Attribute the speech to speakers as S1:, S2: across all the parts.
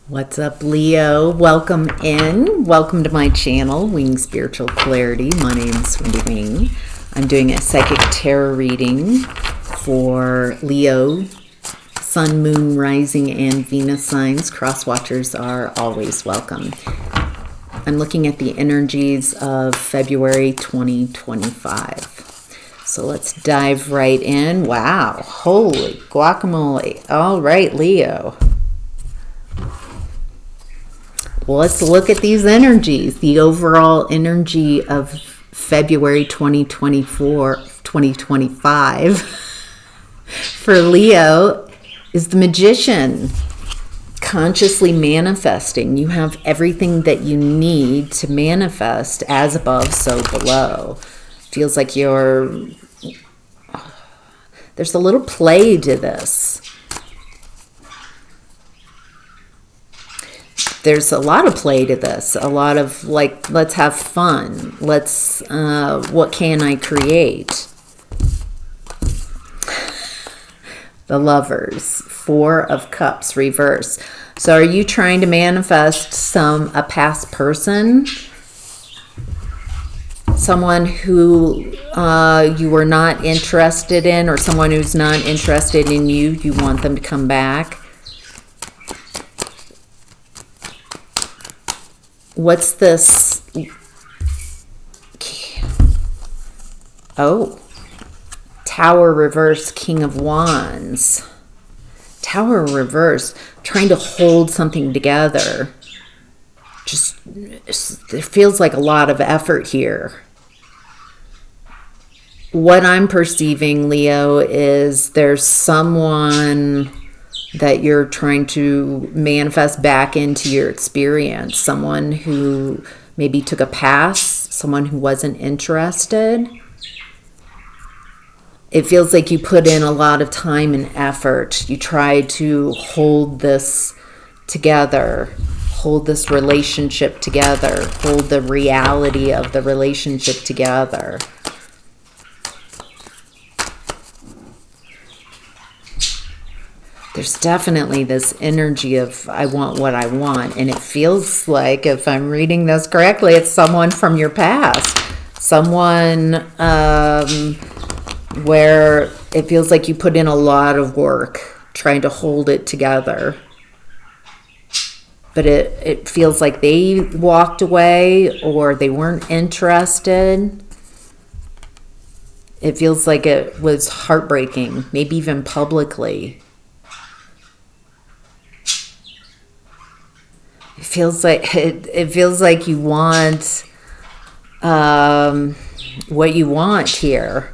S1: What's up, Leo? Welcome in. Welcome to my channel, Wing Spiritual Clarity. My name is Wendy Wing. I'm doing a psychic tarot reading for Leo, Sun, Moon, Rising, and Venus signs. Cross watchers are always welcome. I'm looking at the energies of February 2025. So let's dive right in. Wow, holy guacamole. All right, Leo. Well, let's look at these energies. The overall energy of February 2025 for Leo is the Magician. Consciously manifesting. You have everything that you need to manifest, as above, so below. Feels like there's a little play to this. There's a lot of play to this, a lot of like, let's have fun. What can I create? The Lovers, Four of Cups, reverse. So are you trying to manifest a past person? Someone who you were not interested in, or someone who's not interested in you, you want them to come back? What's this? Oh, Tower reverse, King of Wands. Tower reverse, trying to hold something together. It feels like a lot of effort here. What I'm perceiving, Leo, is there's someone that you're trying to manifest back into your experience. Someone who maybe took a pass, someone who wasn't interested. It feels like you put in a lot of time and effort. You tried to hold this together, hold this relationship together, hold the reality of the relationship together. There's definitely this energy of I want what I want. And it feels like, if I'm reading this correctly, it's someone from your past. Someone where it feels like you put in a lot of work trying to hold it together. But it feels like they walked away or they weren't interested. It feels like it was heartbreaking, maybe even publicly. It feels like you want what you want here.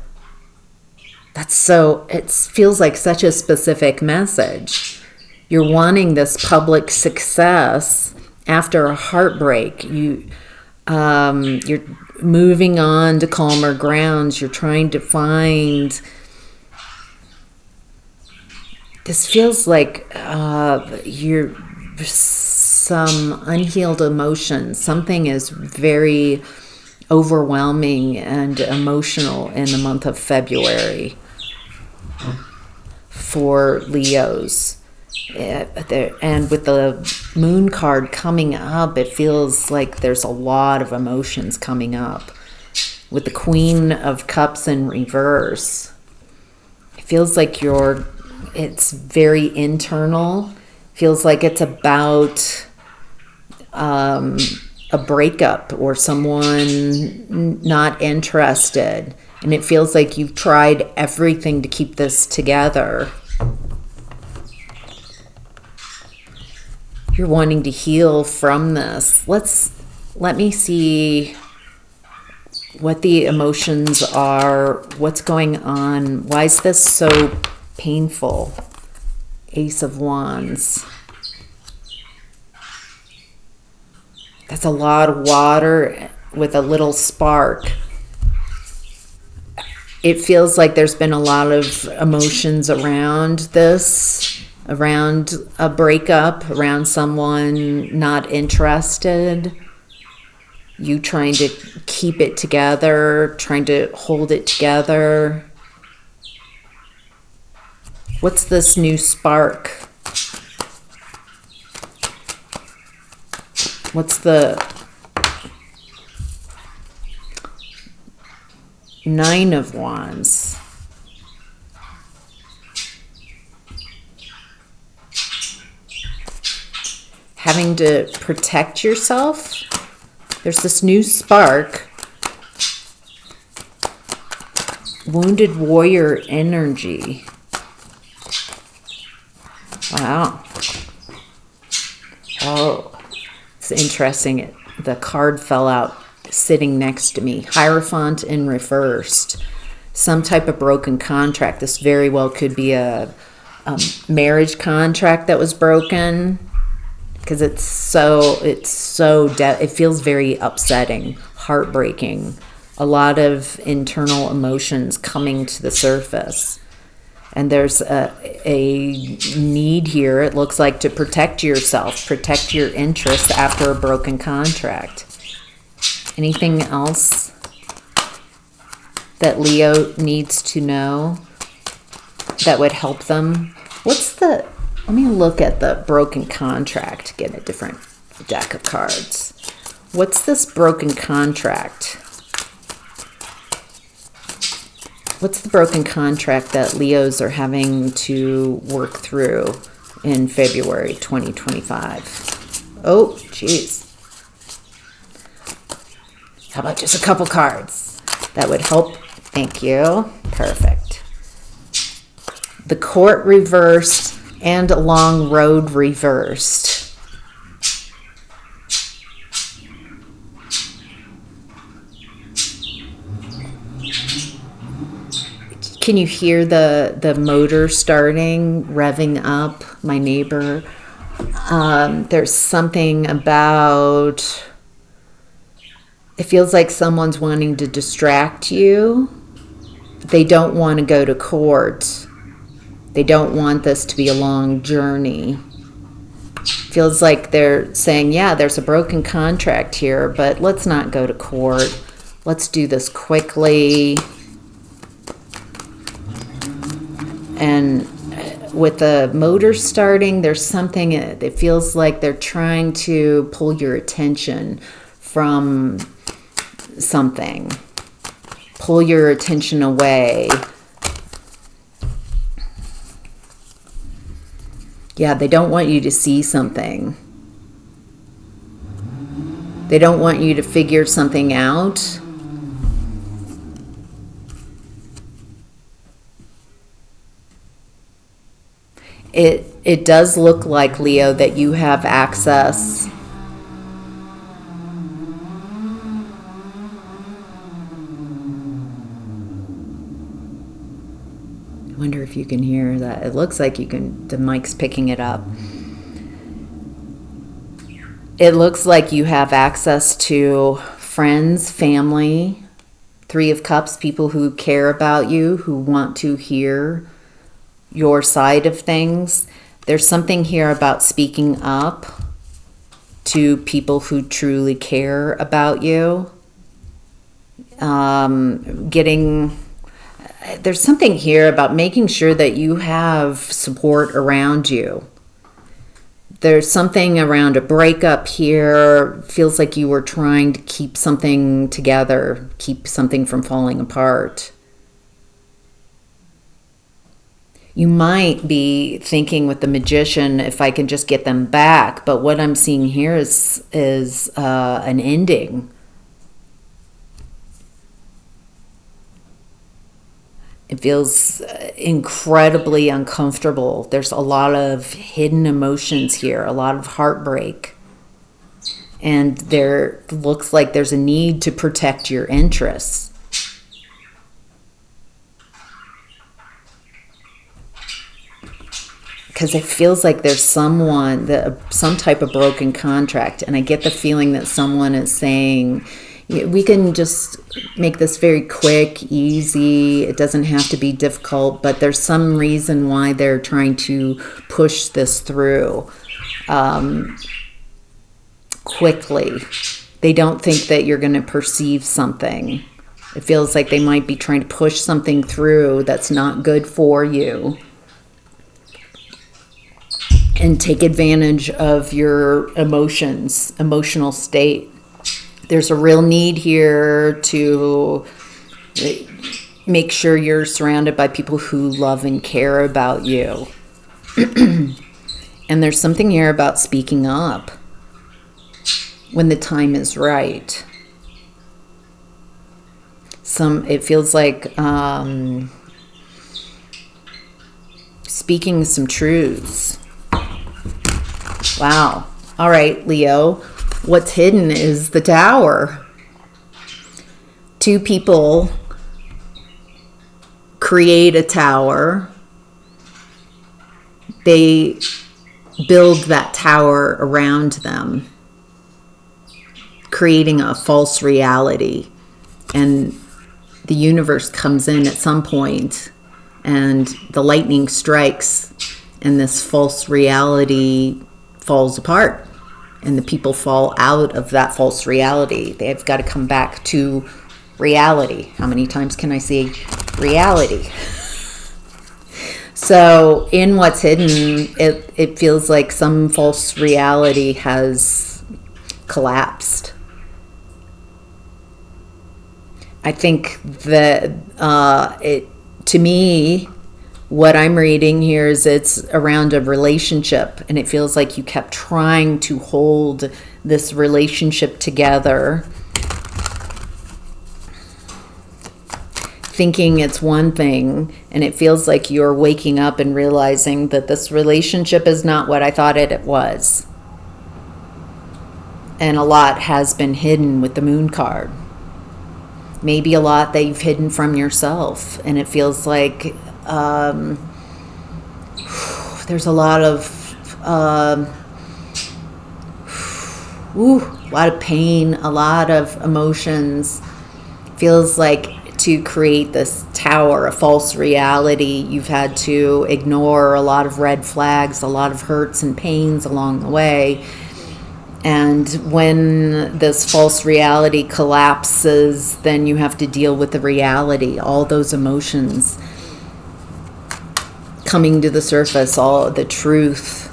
S1: It feels like such a specific message. You're wanting this public success after a heartbreak. You're moving on to calmer grounds. You're trying to find. This feels like you're some unhealed emotion. Something is very overwhelming and emotional in the month of February for Leos. And with the moon card coming up, it feels like there's a lot of emotions coming up. With the Queen of Cups in reverse, it feels like it's very internal. Feels like it's about a breakup or someone not interested. And it feels like you've tried everything to keep this together. You're wanting to heal from this. Let me see what the emotions are. What's going on? Why is this so painful? Ace of Wands. That's a lot of water with a little spark. It feels like there's been a lot of emotions around this, around a breakup, around someone not interested. You trying to keep it together, trying to hold it together. What's this new spark? What's the Nine of Wands? Having to protect yourself. There's this new spark. Wounded warrior energy. Wow. Oh, it's interesting. The card fell out sitting next to me. Hierophant in reversed. Some type of broken contract. This very well could be a marriage contract that was broken, because it feels very upsetting, heartbreaking. A lot of internal emotions coming to the surface. And there's a need here, it looks like, to protect yourself, protect your interests after a broken contract. Anything else that Leo needs to know that would help them? Let me look at the broken contract, get a different deck of cards. What's this broken contract? What's the broken contract that Leos are having to work through in February 2025? Oh, jeez. How about just a couple cards? That would help. Thank you. Perfect. The Court reversed and a long road reversed. Can you hear the motor starting, revving up? My neighbor. There's something about, it feels like someone's wanting to distract you. They don't want to go to court. They don't want this to be a long journey. Feels like they're saying, yeah, there's a broken contract here, but let's not go to court. Let's do this quickly. And with the motor starting, there's something, it feels like they're trying to pull your attention from something. Pull your attention away. Yeah, they don't want you to see something. They don't want you to figure something out. It does look like, Leo, that you have access. I wonder if you can hear that. It looks like you can, the mic's picking it up. It looks like you have access to friends, family, Three of Cups, people who care about you, who want to hear your side of things. There's something here about speaking up to people who truly care about you. There's something here about making sure that you have support around you. There's something around a breakup here. Feels like you were trying to keep something together, keep something from falling apart. You might be thinking with the Magician, if I can just get them back. But what I'm seeing here is an ending. It feels incredibly uncomfortable. There's a lot of hidden emotions here, a lot of heartbreak. And there looks like there's a need to protect your interests. Because it feels like there's some type of broken contract. And I get the feeling that someone is saying, we can just make this very quick, easy. It doesn't have to be difficult, but there's some reason why they're trying to push this through quickly. They don't think that you're going to perceive something. It feels like they might be trying to push something through that's not good for you. and take advantage of your emotional state. There's a real need here to make sure you're surrounded by people who love and care about you. And there's something here about speaking up when the time is right. It feels like speaking some truths. Wow. All right, Leo. What's hidden is the Tower. Two people create a tower. They build that tower around them, creating a false reality. And the universe comes in at some point, and the lightning strikes, and this false reality falls apart, and the people fall out of that false reality. They've got to come back to reality. How many times can I say reality? So in what's hidden, it feels like some false reality has collapsed. I think that to me, what I'm reading here is it's around a relationship, and it feels like you kept trying to hold this relationship together, thinking it's one thing, and it feels like you're waking up and realizing that this relationship is not what I thought it was. And a lot has been hidden with the Moon card. Maybe a lot that you've hidden from yourself, and it feels like there's a lot of pain, a lot of emotions. Feels like to create this tower, a false reality, you've had to ignore a lot of red flags, a lot of hurts and pains along the way. And when this false reality collapses, then you have to deal with the reality, all those emotions coming to the surface, all the truth,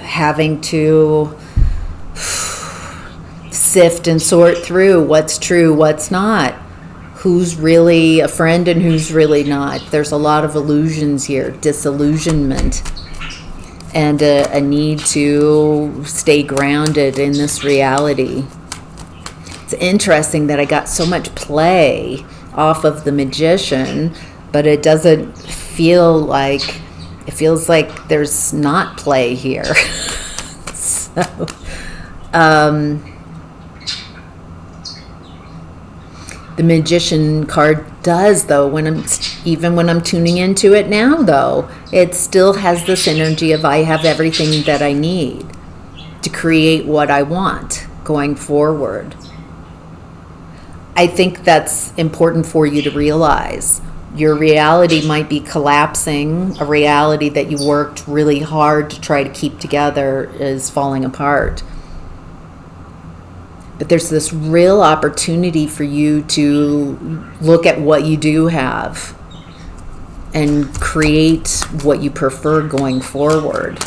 S1: having to sift and sort through what's true, what's not, who's really a friend and who's really not. There's a lot of illusions here, disillusionment, and a need to stay grounded in this reality. It's interesting that I got so much play off of the Magician, but it doesn't feel like, it feels like there's not play here. So, the Magician card does, though, even when I'm tuning into it now, though, it still has this energy of I have everything that I need to create what I want going forward. I think that's important for you to realize. Your reality might be collapsing. A reality that you worked really hard to try to keep together is falling apart. But there's this real opportunity for you to look at what you do have and create what you prefer going forward.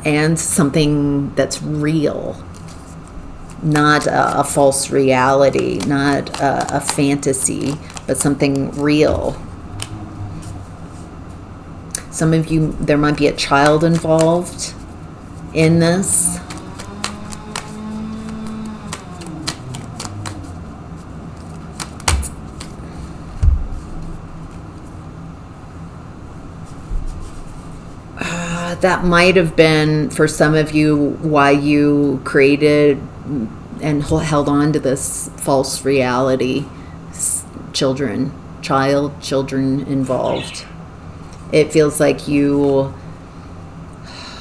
S1: And something that's real, not a false reality, not a fantasy, but something real. Some of you, there might be a child involved in this. That might have been, for some of you, why you created and held on to this false reality. Children involved. It feels like you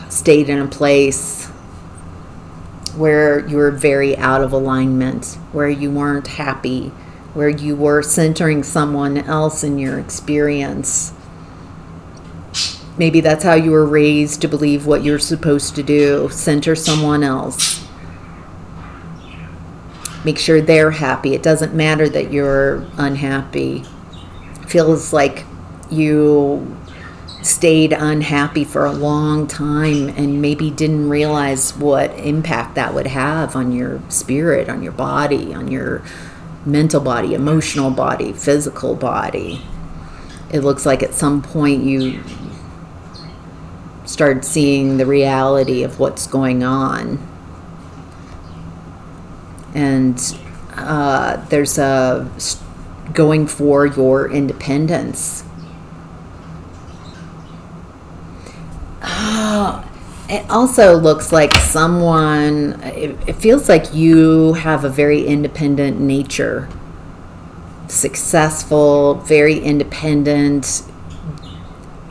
S1: stayed in a place where you were very out of alignment, where you weren't happy, where you were centering someone else in your experience. Maybe that's how you were raised to believe what you're supposed to do. Center someone else. Make sure they're happy. It doesn't matter that you're unhappy. It feels like you stayed unhappy for a long time and maybe didn't realize what impact that would have on your spirit, on your body, on your mental body, emotional body, physical body. It looks like at some point you started seeing the reality of what's going on. And there's a going for your independence. It also looks like someone, it feels like you have a very independent nature. Successful, very independent.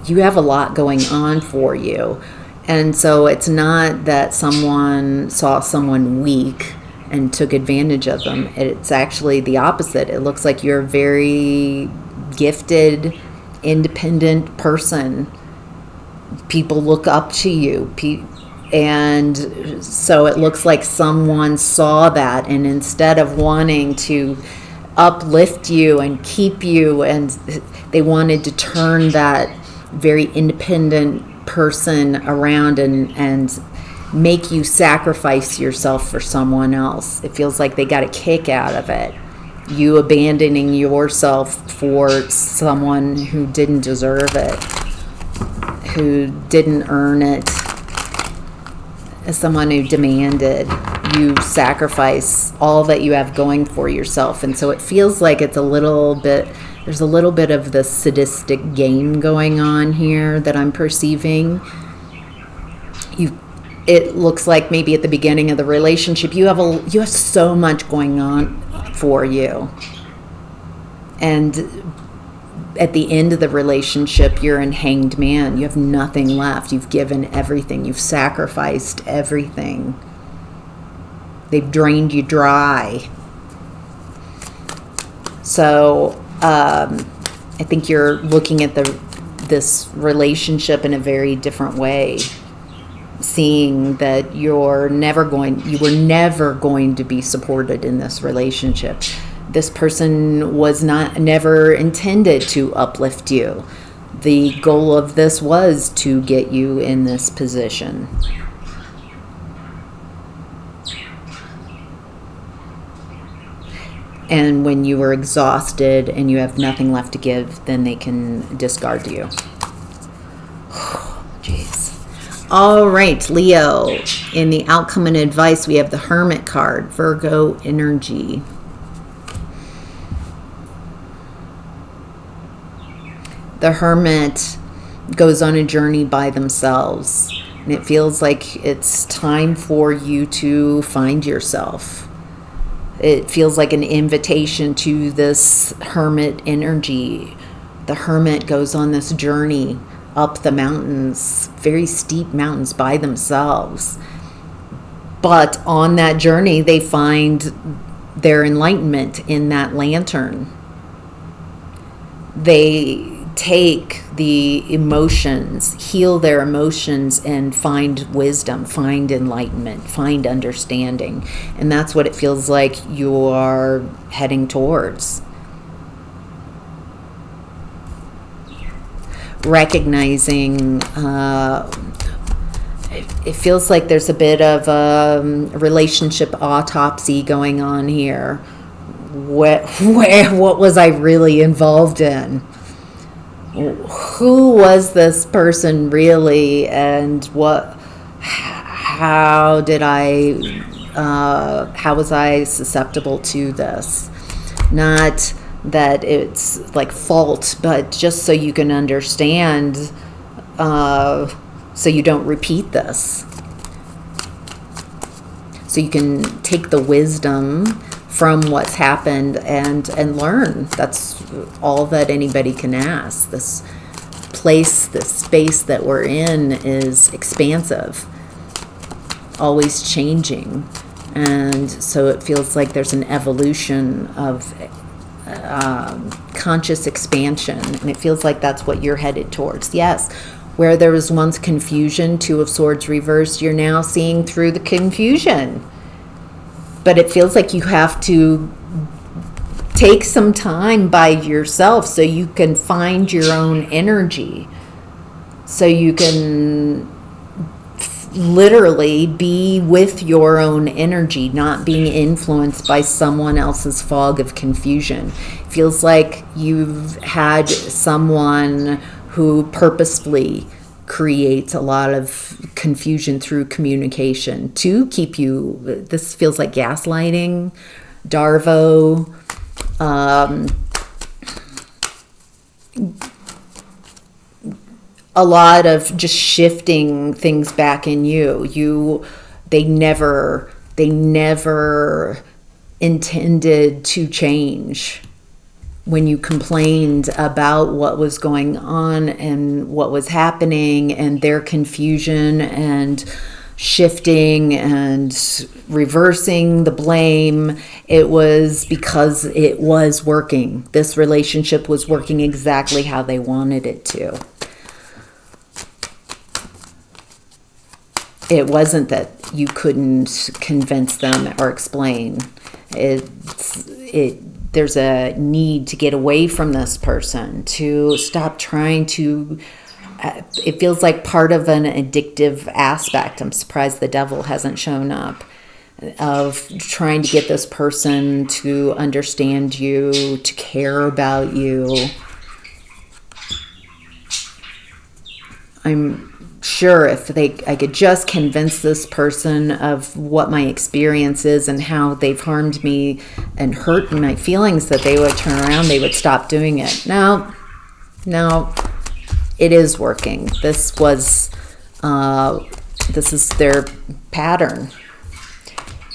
S1: You have a lot going on for you. And so it's not that someone saw someone weak and took advantage of them. It's actually the opposite. It looks like you're a very gifted, independent person. People look up to you. And so it looks like someone saw that, and instead of wanting to uplift you and keep you, and they wanted to turn that very independent person around and make you sacrifice yourself for someone else. It feels like they got a kick out of it. You abandoning yourself for someone who didn't deserve it, who didn't earn it, as someone who demanded you sacrifice all that you have going for yourself. And so it feels like it's there's a little bit of the sadistic game going on here that I'm perceiving. It looks like maybe at the beginning of the relationship you have so much going on for you, and at the end of the relationship you're in hanged man. You have nothing left. You've given everything. You've sacrificed everything. They've drained you dry. So I think you're looking at this relationship in a very different way, seeing that you were never going to be supported in this relationship. This person was never intended to uplift you. The goal of this was to get you in this position. And when you were exhausted and you have nothing left to give, then they can discard you. Jeez. All right, Leo. In the outcome and advice, we have the Hermit card, Virgo energy. The Hermit goes on a journey by themselves, and it feels like it's time for you to find yourself. It feels like an invitation to this Hermit energy. The Hermit goes on this journey up the mountains, very steep mountains, by themselves. But on that journey, they find their enlightenment in that lantern. They take the emotions, heal their emotions, and find wisdom, find enlightenment, find understanding. And that's what it feels like you are heading towards. Recognizing, it feels like there's a bit of a relationship autopsy going on here. What was I really involved in? Who was this person really, and how was I susceptible to this? Not that it's like fault, but just so you can understand, so you don't repeat this. So you can take the wisdom from what's happened and learn. That's all that anybody can ask. This place, this space that we're in is expansive, always changing. And so it feels like there's an evolution of conscious expansion, and it feels like that's what you're headed towards. Yes, where there was once confusion, Two of Swords reversed, you're now seeing through the confusion. But it feels like you have to take some time by yourself so you can find your own energy. so you can literally be with your own energy, not being influenced by someone else's fog of confusion. It feels like you've had someone who purposefully creates a lot of confusion through communication to keep you. This feels like gaslighting, Darvo, a lot of just shifting things back in you. They never intended to change. When you complained about what was going on and what was happening and their confusion and shifting and reversing the blame, it was because it was working. This relationship was working exactly how they wanted it to. It wasn't that you couldn't convince them or explain. There's a need to get away from this person, to stop trying to. It feels like part of an addictive aspect. I'm surprised the devil hasn't shown up, of trying to get this person to understand you, to care about you. I'm sure if I could just convince this person of what my experience is and how they've harmed me and hurt my feelings, that they would turn around, they would stop doing it. No, it is working. This is their pattern.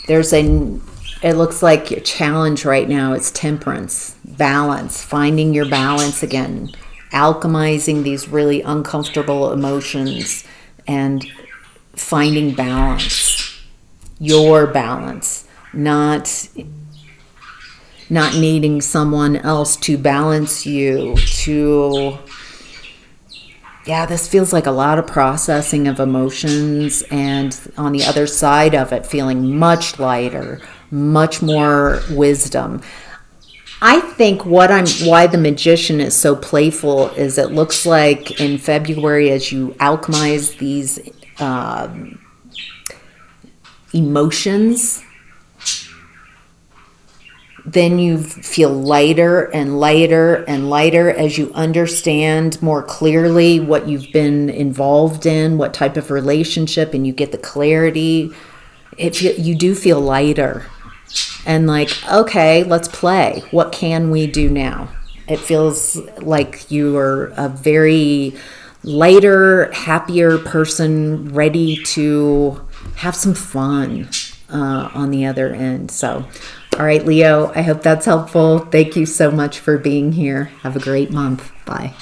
S1: It looks like your challenge right now is temperance, balance, finding your balance again, alchemizing these really uncomfortable emotions and finding balance, your balance, not needing someone else to balance you, this feels like a lot of processing of emotions, and on the other side of it, feeling much lighter, much more wisdom. I think why the Magician is so playful is it looks like in February, as you alchemize these emotions, then you feel lighter and lighter and lighter as you understand more clearly what you've been involved in, what type of relationship, and you get the clarity. You do feel lighter. And like, okay, let's play. What can we do now? It feels like you are a very lighter, happier person, ready to have some fun on the other end. So, all right, Leo, I hope that's helpful. Thank you so much for being here. Have a great month. Bye.